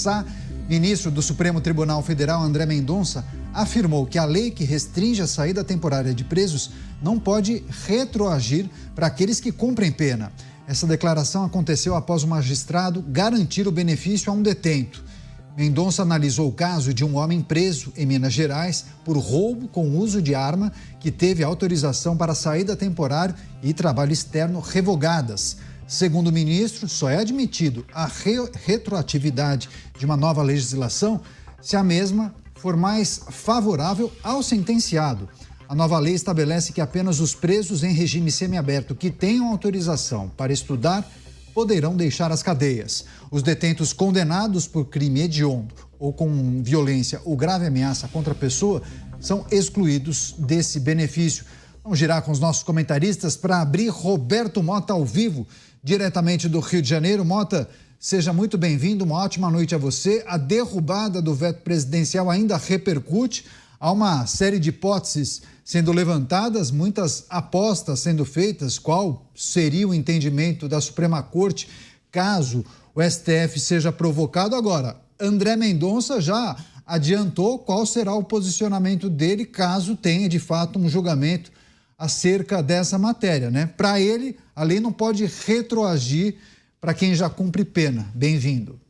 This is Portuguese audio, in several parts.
Sá, ministro do Supremo Tribunal Federal, André Mendonça, afirmou que a lei que restringe a saída temporária de presos não pode retroagir para aqueles que cumprem pena. Essa declaração aconteceu após o magistrado garantir o benefício a um detento. Mendonça analisou o caso de um homem preso em Minas Gerais por roubo com uso de arma que teve autorização para saída temporária e trabalho externo revogadas. Segundo o ministro, só é admitido a retroatividade de uma nova legislação se a mesma for mais favorável ao sentenciado. A nova lei estabelece que apenas os presos em regime semiaberto que tenham autorização para estudar poderão deixar as cadeias. Os detentos condenados por crime hediondo ou com violência ou grave ameaça contra a pessoa são excluídos desse benefício. Vamos girar com os nossos comentaristas para abrir. Roberto Mota ao vivo, diretamente do Rio de Janeiro. Mota, seja muito bem-vindo, uma ótima noite a você. A derrubada do veto presidencial ainda repercute. Há uma série de hipóteses sendo levantadas, muitas apostas sendo feitas. Qual seria o entendimento da Suprema Corte caso o STF seja provocado? Agora, André Mendonça já adiantou qual será o posicionamento dele caso tenha, de fato, um julgamento acerca dessa matéria, né? Para ele, a lei não pode retroagir para quem já cumpre pena. Bem-vindo.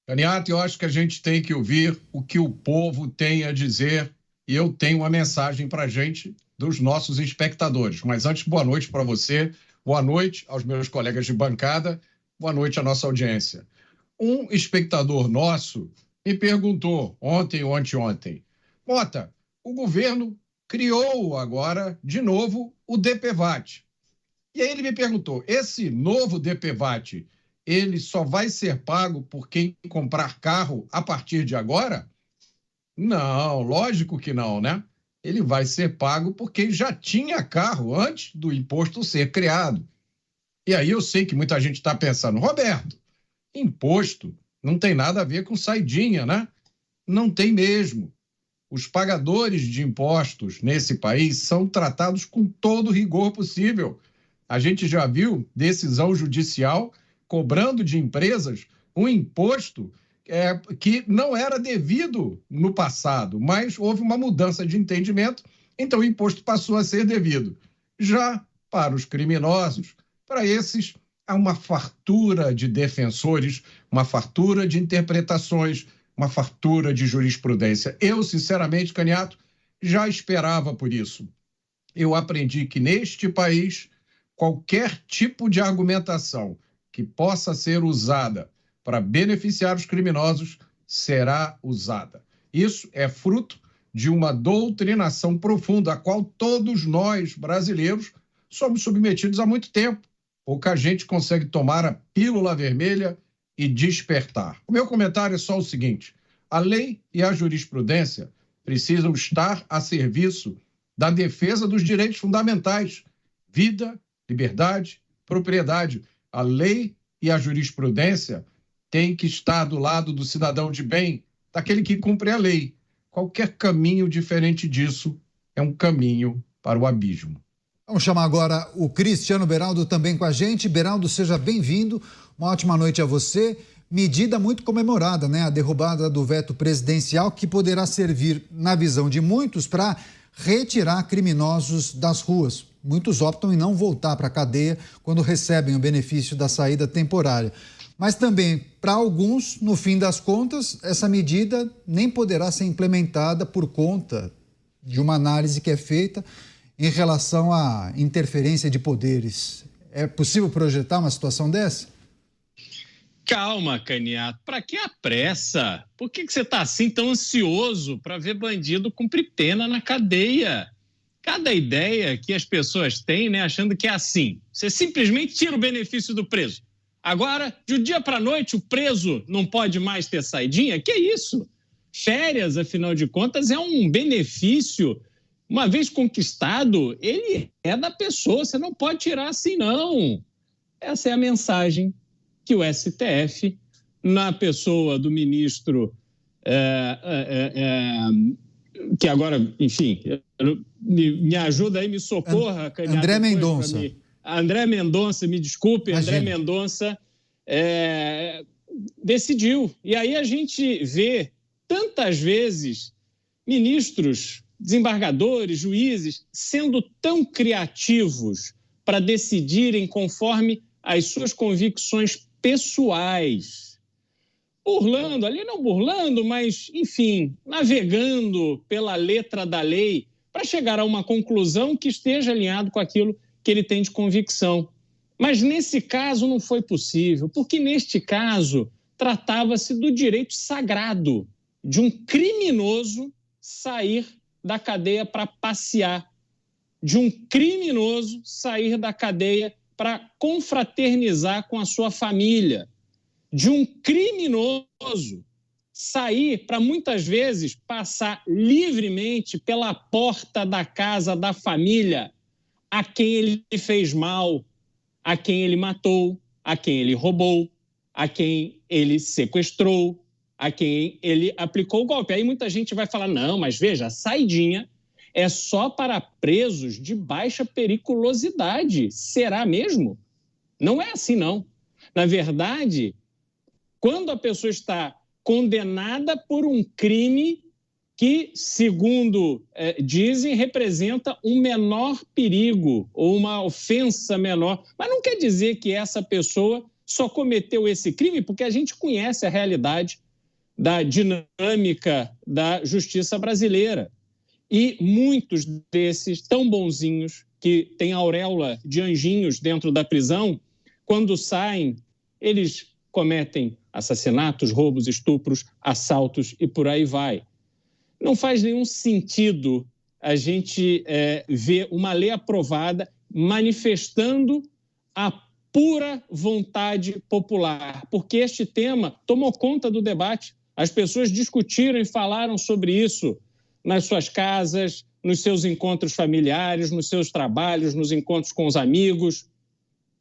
Caniato, eu acho que a gente tem que ouvir o que o povo tem a dizer e eu tenho uma mensagem para a gente dos nossos espectadores. Mas antes, boa noite para você, boa noite aos meus colegas de bancada, boa noite à nossa audiência. Um espectador nosso me perguntou ontem ou anteontem, Mota, o governo criou agora, de novo, o DPVAT. E aí ele me perguntou, esse novo DPVAT, ele só vai ser pago por quem comprar carro a partir de agora? Não, lógico que não, né? Ele vai ser pago por quem já tinha carro antes do imposto ser criado. E aí eu sei que muita gente está pensando, Roberto, imposto não tem nada a ver com saidinha, né? Não tem mesmo. Os pagadores de impostos nesse país são tratados com todo o rigor possível. A gente já viu decisão judicial cobrando de empresas um imposto que não era devido no passado, mas houve uma mudança de entendimento, então o imposto passou a ser devido. Já para os criminosos, para esses, há uma fartura de defensores, uma fartura de interpretações, uma fartura de jurisprudência. Eu, sinceramente, Caniato, já esperava por isso. Eu aprendi que neste país, qualquer tipo de argumentação que possa ser usada para beneficiar os criminosos será usada. Isso é fruto de uma doutrinação profunda, a qual todos nós, brasileiros, somos submetidos há muito tempo. Pouca gente consegue tomar a pílula vermelha e despertar. O meu comentário é só o seguinte, a lei e a jurisprudência precisam estar a serviço da defesa dos direitos fundamentais, vida, liberdade, propriedade. A lei e a jurisprudência têm que estar do lado do cidadão de bem, daquele que cumpre a lei. Qualquer caminho diferente disso é um caminho para o abismo. Vamos chamar agora o Cristiano Beraldo também com a gente. Beraldo, seja bem-vindo. Uma ótima noite a você. Medida muito comemorada, né? A derrubada do veto presidencial, que poderá servir, na visão de muitos, para retirar criminosos das ruas. Muitos optam em não voltar para a cadeia quando recebem o benefício da saída temporária. Mas também, para alguns, no fim das contas, essa medida nem poderá ser implementada por conta de uma análise que é feita em relação à interferência de poderes. É possível projetar uma situação dessa? Calma, Caniato. Para que a pressa? Por que você está assim tão ansioso para ver bandido cumprir pena na cadeia? Cada ideia que as pessoas têm, né, achando que é assim. Você simplesmente tira o benefício do preso. Agora, de um dia para a noite, o preso não pode mais ter saidinha? Que isso? Férias, afinal de contas, é um benefício. Uma vez conquistado, ele é da pessoa. Você não pode tirar assim, não. Essa é a mensagem que o STF, na pessoa do ministro, que agora, enfim, me ajuda aí, me socorra, Caniato. André Mendonça. André Mendonça, me desculpe, Imagina. André Mendonça decidiu. E aí a gente vê tantas vezes ministros, desembargadores, juízes sendo tão criativos para decidirem conforme as suas convicções pessoais. Burlando, ali não burlando, mas, enfim, navegando pela letra da lei para chegar a uma conclusão que esteja alinhado com aquilo que ele tem de convicção. Mas nesse caso não foi possível, porque neste caso tratava-se do direito sagrado de um criminoso sair da cadeia para passear, de um criminoso sair da cadeia para confraternizar com a sua família, de um criminoso sair para muitas vezes passar livremente pela porta da casa da família a quem ele fez mal, a quem ele matou, a quem ele roubou, a quem ele sequestrou, a quem ele aplicou o golpe. Aí muita gente vai falar, não, mas veja, a saidinha é só para presos de baixa periculosidade. Será mesmo? Não é assim, não. Na verdade, quando a pessoa está condenada por um crime que, segundo dizem, representa um menor perigo ou uma ofensa menor. Mas não quer dizer que essa pessoa só cometeu esse crime, porque a gente conhece a realidade da dinâmica da justiça brasileira. E muitos desses tão bonzinhos, que têm auréola de anjinhos dentro da prisão, quando saem, eles cometem assassinatos, roubos, estupros, assaltos e por aí vai. Não faz nenhum sentido a gente ver uma lei aprovada manifestando a pura vontade popular, porque este tema tomou conta do debate. As pessoas discutiram e falaram sobre isso nas suas casas, nos seus encontros familiares, nos seus trabalhos, nos encontros com os amigos.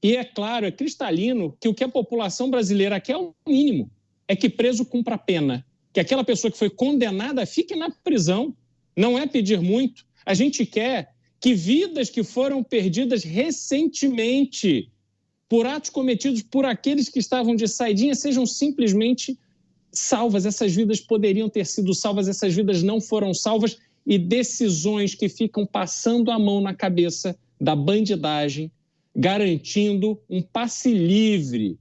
E é claro, é cristalino que o que a população brasileira quer é o mínimo, é que preso cumpra a pena, que aquela pessoa que foi condenada fique na prisão. Não é pedir muito. A gente quer que vidas que foram perdidas recentemente por atos cometidos por aqueles que estavam de saidinha sejam simplesmente salvas. Essas vidas poderiam ter sido salvas, essas vidas não foram salvas, e decisões que ficam passando a mão na cabeça da bandidagem, garantindo um passe livre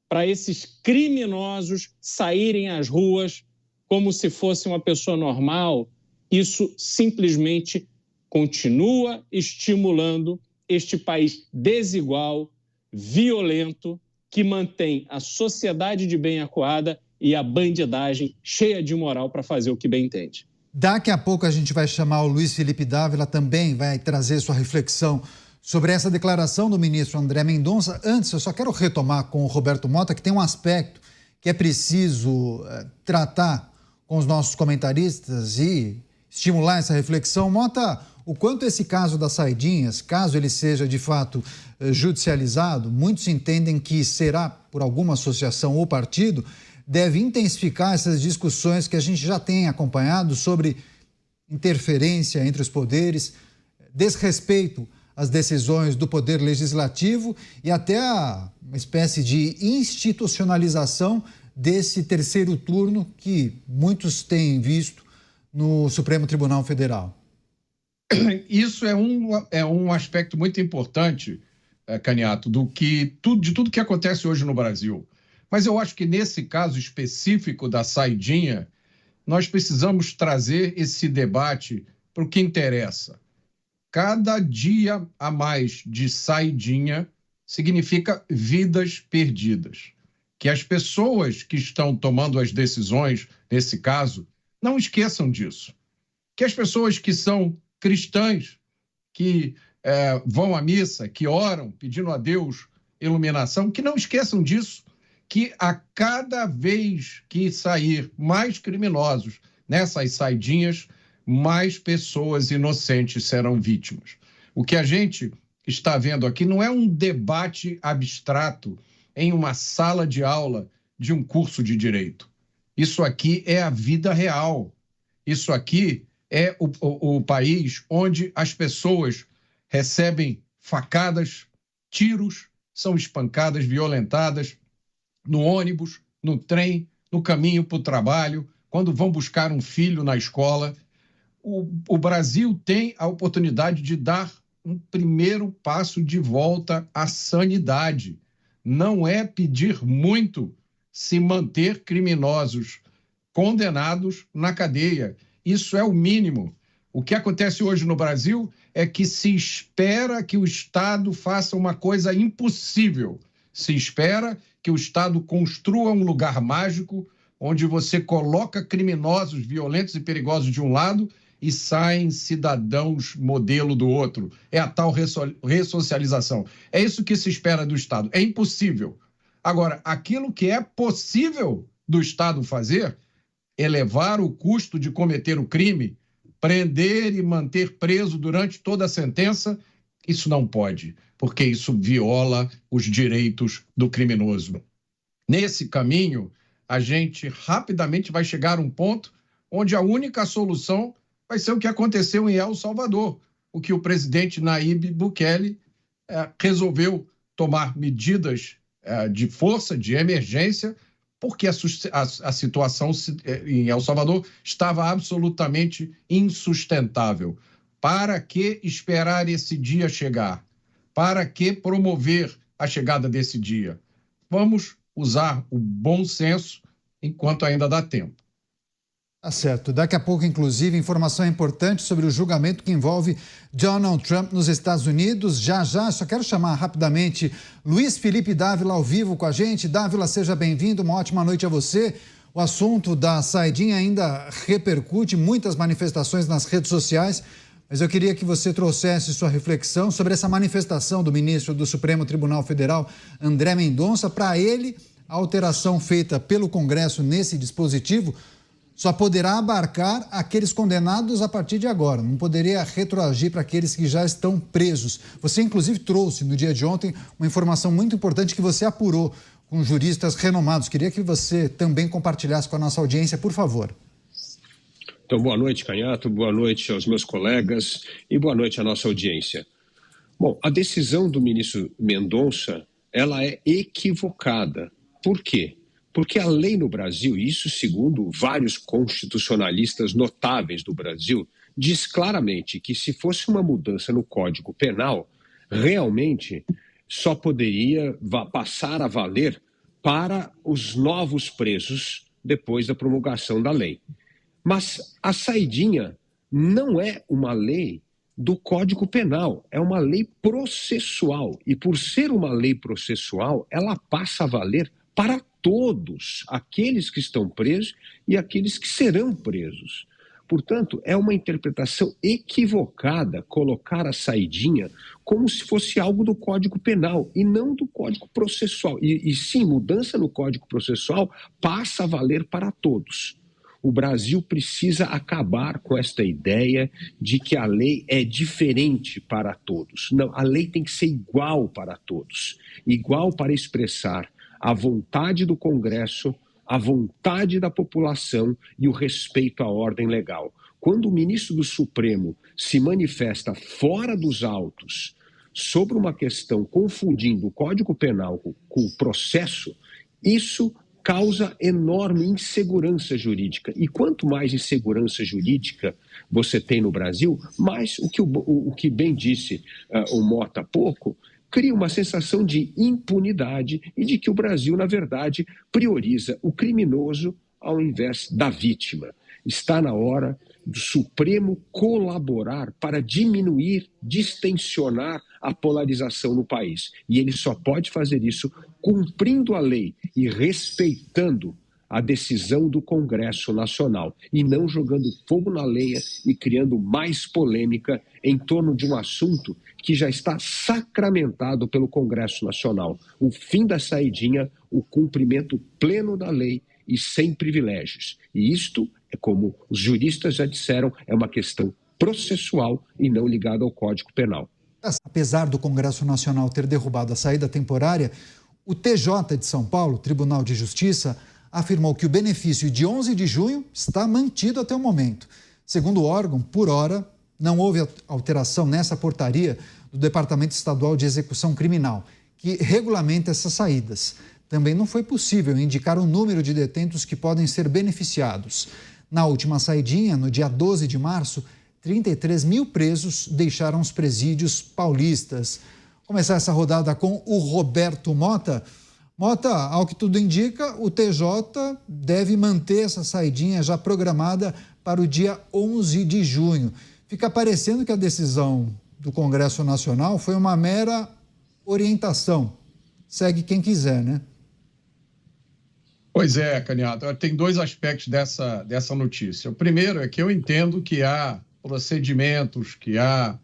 para esses criminosos saírem às ruas como se fosse uma pessoa normal. Isso simplesmente continua estimulando este país desigual, violento, que mantém a sociedade de bem acuada e a bandidagem cheia de moral para fazer o que bem entende. Daqui a pouco a gente vai chamar o Luiz Felipe Dávila, também vai trazer sua reflexão sobre essa declaração do ministro André Mendonça. Antes, eu só quero retomar com o Roberto Mota, que tem um aspecto que é preciso tratar com os nossos comentaristas e estimular essa reflexão. Mota, o quanto esse caso das saidinhas, caso ele seja de fato judicializado, muitos entendem que será por alguma associação ou partido, deve intensificar essas discussões que a gente já tem acompanhado sobre interferência entre os poderes, desrespeito às decisões do poder legislativo e até uma espécie de institucionalização desse terceiro turno que muitos têm visto no Supremo Tribunal Federal. Isso é um aspecto muito importante, Caniato, de tudo que acontece hoje no Brasil. Mas eu acho que nesse caso específico da saidinha, nós precisamos trazer esse debate para o que interessa. Cada dia a mais de saidinha significa vidas perdidas. Que as pessoas que estão tomando as decisões, nesse caso, não esqueçam disso. Que as pessoas que são cristãs, que vão à missa, que oram, pedindo a Deus iluminação, que não esqueçam disso, que a cada vez que sair mais criminosos nessas saidinhas, mais pessoas inocentes serão vítimas. O que a gente está vendo aqui não é um debate abstrato em uma sala de aula de um curso de direito. Isso aqui é a vida real. Isso aqui é o país onde as pessoas recebem facadas, tiros, são espancadas, violentadas no ônibus, no trem, no caminho para o trabalho, quando vão buscar um filho na escola. O Brasil tem a oportunidade de dar um primeiro passo de volta à sanidade. Não é pedir muito se manter criminosos condenados na cadeia. Isso é o mínimo. O que acontece hoje no Brasil é que se espera que o Estado faça uma coisa impossível. Se espera que o Estado construa um lugar mágico onde você coloca criminosos violentos e perigosos de um lado e saem cidadãos modelo do outro. É a tal ressocialização. É isso que se espera do Estado. É impossível. Agora, aquilo que é possível do Estado fazer, elevar o custo de cometer o crime, prender e manter preso durante toda a sentença, isso não pode, porque isso viola os direitos do criminoso. Nesse caminho, a gente rapidamente vai chegar a um ponto onde a única solução vai ser o que aconteceu em El Salvador, o que o presidente Nayib Bukele resolveu tomar medidas de força, de emergência, porque a situação em El Salvador estava absolutamente insustentável. Para que esperar esse dia chegar? Para que promover a chegada desse dia? Vamos usar o bom senso enquanto ainda dá tempo. Tá certo. Daqui a pouco, inclusive, informação importante sobre o julgamento que envolve Donald Trump nos Estados Unidos. Já, só quero chamar rapidamente Luiz Felipe Dávila ao vivo com a gente. Dávila, seja bem-vindo, uma ótima noite a você. O assunto da saidinha ainda repercute, muitas manifestações nas redes sociais, mas eu queria que você trouxesse sua reflexão sobre essa manifestação do ministro do Supremo Tribunal Federal, André Mendonça. Para ele, a alteração feita pelo Congresso nesse dispositivo só poderá abarcar aqueles condenados a partir de agora, não poderia retroagir para aqueles que já estão presos. Você, inclusive, trouxe no dia de ontem uma informação muito importante que você apurou com juristas renomados. Queria que você também compartilhasse com a nossa audiência, por favor. Então, boa noite, Canhato, boa noite aos meus colegas e boa noite à nossa audiência. Bom, a decisão do ministro Mendonça, ela é equivocada. Por quê? Porque a lei no Brasil, e isso segundo vários constitucionalistas notáveis do Brasil, diz claramente que se fosse uma mudança no Código Penal, realmente só poderia passar a valer para os novos presos depois da promulgação da lei. Mas a saidinha não é uma lei do Código Penal, é uma lei processual. E por ser uma lei processual, ela passa a valer para todos, aqueles que estão presos e aqueles que serão presos. Portanto, é uma interpretação equivocada colocar a saidinha como se fosse algo do Código Penal e não do Código Processual. E sim, mudança no Código Processual passa a valer para todos. O Brasil precisa acabar com esta ideia de que a lei é diferente para todos. Não, a lei tem que ser igual para todos, igual para expressar a vontade do Congresso, a vontade da população e o respeito à ordem legal. Quando o ministro do Supremo se manifesta fora dos autos sobre uma questão confundindo o Código Penal com o processo, isso causa enorme insegurança jurídica. E quanto mais insegurança jurídica você tem no Brasil, mais o que bem disse o Mota há pouco, cria uma sensação de impunidade e de que o Brasil, na verdade, prioriza o criminoso ao invés da vítima. Está na hora do Supremo colaborar para diminuir, distensionar a polarização no país. E ele só pode fazer isso cumprindo a lei e respeitando a decisão do Congresso Nacional e não jogando fogo na lenha e criando mais polêmica em torno de um assunto que já está sacramentado pelo Congresso Nacional. O fim da saidinha, o cumprimento pleno da lei e sem privilégios. E isto, como os juristas já disseram, é uma questão processual e não ligada ao Código Penal. Apesar do Congresso Nacional ter derrubado a saída temporária, o TJ de São Paulo, Tribunal de Justiça, afirmou que o benefício de 11 de junho está mantido até o momento. Segundo o órgão, por hora, não houve alteração nessa portaria do Departamento Estadual de Execução Criminal, que regulamenta essas saídas. também não foi possível indicar o número de detentos que podem ser beneficiados. Na última saidinha, no dia 12 de março, 33 mil presos deixaram os presídios paulistas. Começar essa rodada com o Roberto Mota. Mota, ao que tudo indica, o TJ deve manter essa saidinha já programada para o dia 11 de junho. Fica parecendo que a decisão do Congresso Nacional foi uma mera orientação. Segue quem quiser, né? Pois é, Caniato. Tem dois aspectos dessa notícia. O primeiro é que eu entendo que há procedimentos, que há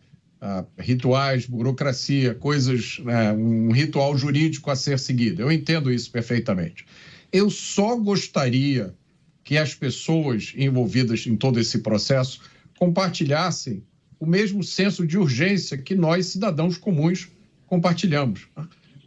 rituais, burocracia, coisas, né, um ritual jurídico a ser seguido. Eu entendo isso perfeitamente. Eu só gostaria que as pessoas envolvidas em todo esse processo compartilhassem o mesmo senso de urgência que nós, cidadãos comuns, compartilhamos.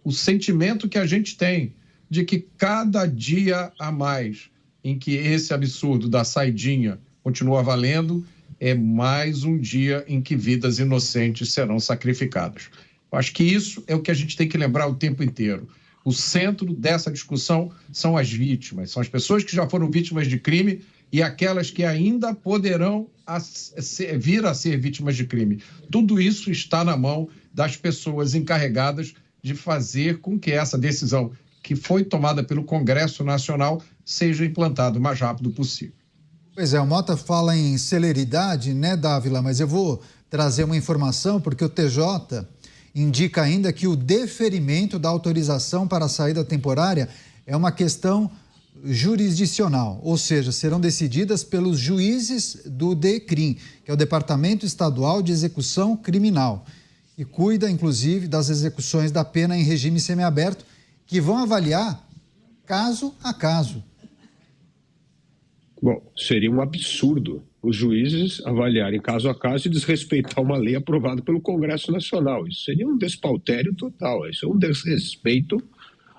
O sentimento que a gente tem de que cada dia a mais em que esse absurdo da saidinha continua valendo é mais um dia em que vidas inocentes serão sacrificadas. Eu acho que isso é o que a gente tem que lembrar o tempo inteiro. O centro dessa discussão são as vítimas, são as pessoas que já foram vítimas de crime e aquelas que ainda poderão vir a ser vítimas de crime. Tudo isso está na mão das pessoas encarregadas de fazer com que essa decisão que foi tomada pelo Congresso Nacional seja implantada o mais rápido possível. Pois é, o Mota fala em celeridade, né, Dávila? Mas eu vou trazer uma informação, porque o TJ indica ainda que o deferimento da autorização para a saída temporária é uma questão jurisdicional, ou seja, serão decididas pelos juízes do DECRIM, que é o Departamento Estadual de Execução Criminal, e cuida, inclusive, das execuções da pena em regime semiaberto, que vão avaliar caso a caso. Bom, seria um absurdo os juízes avaliarem caso a caso e desrespeitar uma lei aprovada pelo Congresso Nacional. Isso seria um despautério total, isso é um desrespeito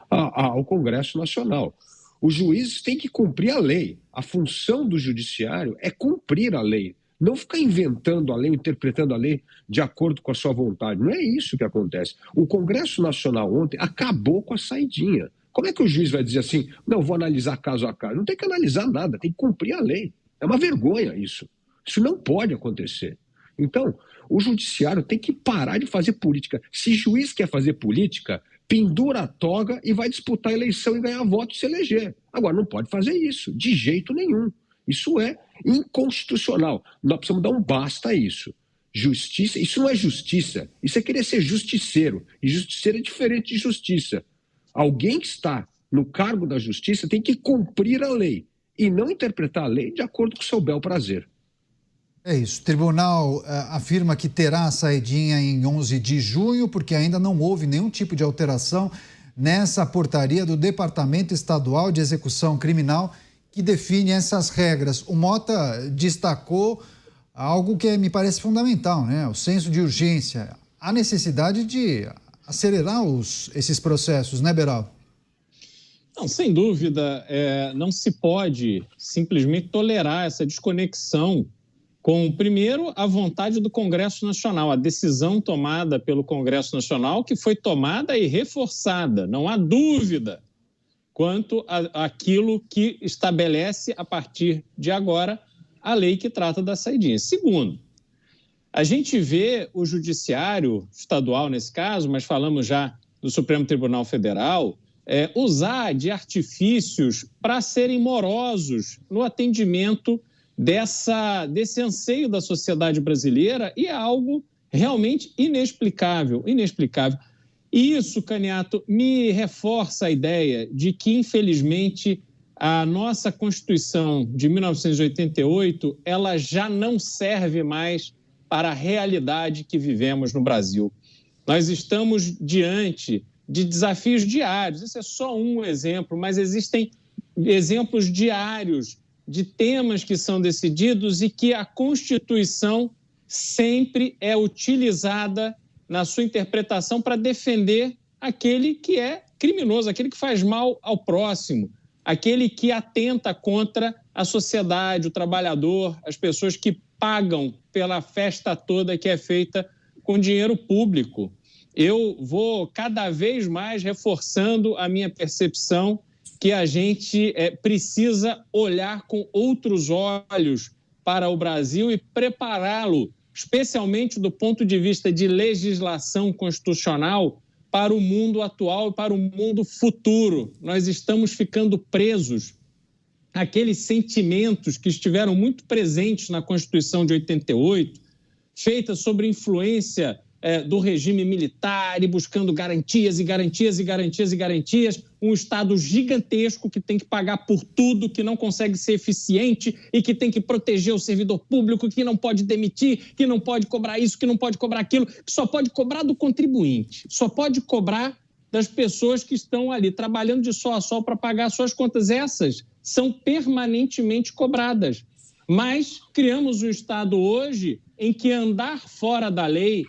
ao Congresso Nacional. Os juízes têm que cumprir a lei. A função do judiciário é cumprir a lei, não ficar inventando a lei, interpretando a lei de acordo com a sua vontade. Não é isso que acontece. O Congresso Nacional ontem acabou com a saidinha. Como é que o juiz vai dizer assim, não, vou analisar caso a caso? Não tem que analisar nada, tem que cumprir a lei. É uma vergonha isso. Isso não pode acontecer. Então, o judiciário tem que parar de fazer política. Se juiz quer fazer política, pendura a toga e vai disputar a eleição e ganhar voto e se eleger. Agora, não pode fazer isso, de jeito nenhum. Isso é inconstitucional. Nós precisamos dar um basta a isso. Justiça, isso não é justiça, isso é querer ser justiceiro. E justiceiro é diferente de justiça. Alguém que está no cargo da justiça tem que cumprir a lei e não interpretar a lei de acordo com o seu bel prazer. É isso. O tribunal afirma que terá a saidinha em 11 de junho, porque ainda não houve nenhum tipo de alteração nessa portaria do Departamento Estadual de Execução Criminal que define essas regras. O Mota destacou algo que me parece fundamental, né? O senso de urgência, a necessidade de acelerar esses processos, né, Beraldo? Não, sem dúvida, não se pode simplesmente tolerar essa desconexão com, primeiro, a vontade do Congresso Nacional, a decisão tomada pelo Congresso Nacional, que foi tomada e reforçada, não há dúvida quanto àquilo que estabelece, a partir de agora, a lei que trata da saidinha. Segundo, a gente vê o judiciário estadual, nesse caso, mas falamos já do Supremo Tribunal Federal, usar de artifícios para serem morosos no atendimento desse anseio da sociedade brasileira, e é algo realmente inexplicável. E isso, Caniato, me reforça a ideia de que, infelizmente, a nossa Constituição de 1988, ela já não serve mais para a realidade que vivemos no Brasil. Nós estamos diante de desafios diários. Esse é só um exemplo, mas existem exemplos diários de temas que são decididos e que a Constituição sempre é utilizada na sua interpretação para defender aquele que é criminoso, aquele que faz mal ao próximo, aquele que atenta contra a sociedade, o trabalhador, as pessoas que pagam pela festa toda que é feita com dinheiro público. eu vou cada vez mais reforçando a minha percepção que a gente precisa olhar com outros olhos para o Brasil e prepará-lo, especialmente do ponto de vista de legislação constitucional, para o mundo atual e para o mundo futuro. Nós estamos ficando presos àqueles sentimentos que estiveram muito presentes na Constituição de 88, feita sobre influência do regime militar e buscando garantias e garantias e garantias e garantias, um Estado gigantesco que tem que pagar por tudo, que não consegue ser eficiente e que tem que proteger o servidor público, que não pode demitir, que não pode cobrar isso, que não pode cobrar aquilo, que só pode cobrar do contribuinte, só pode cobrar das pessoas que estão ali trabalhando de sol a sol para pagar suas contas. Essas são permanentemente cobradas. Mas criamos um Estado hoje em que andar fora da lei,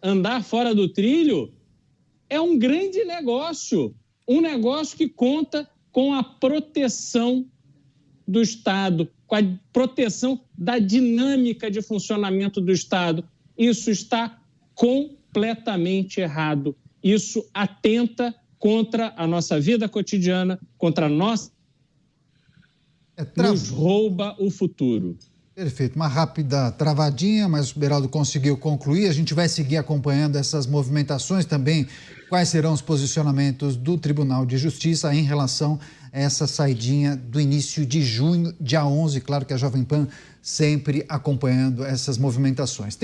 andar fora do trilho, é um grande negócio. Um negócio que conta com a proteção do Estado, com a proteção da dinâmica de funcionamento do Estado. Isso está completamente errado. Isso atenta contra a nossa vida cotidiana, contra a nossa... nos rouba o futuro. Perfeito, uma rápida travadinha, mas o Beraldo conseguiu concluir. A gente vai seguir acompanhando essas movimentações também. Quais serão os posicionamentos do Tribunal de Justiça em relação a essa saidinha do início de junho, dia 11. Claro que a Jovem Pan sempre acompanhando essas movimentações.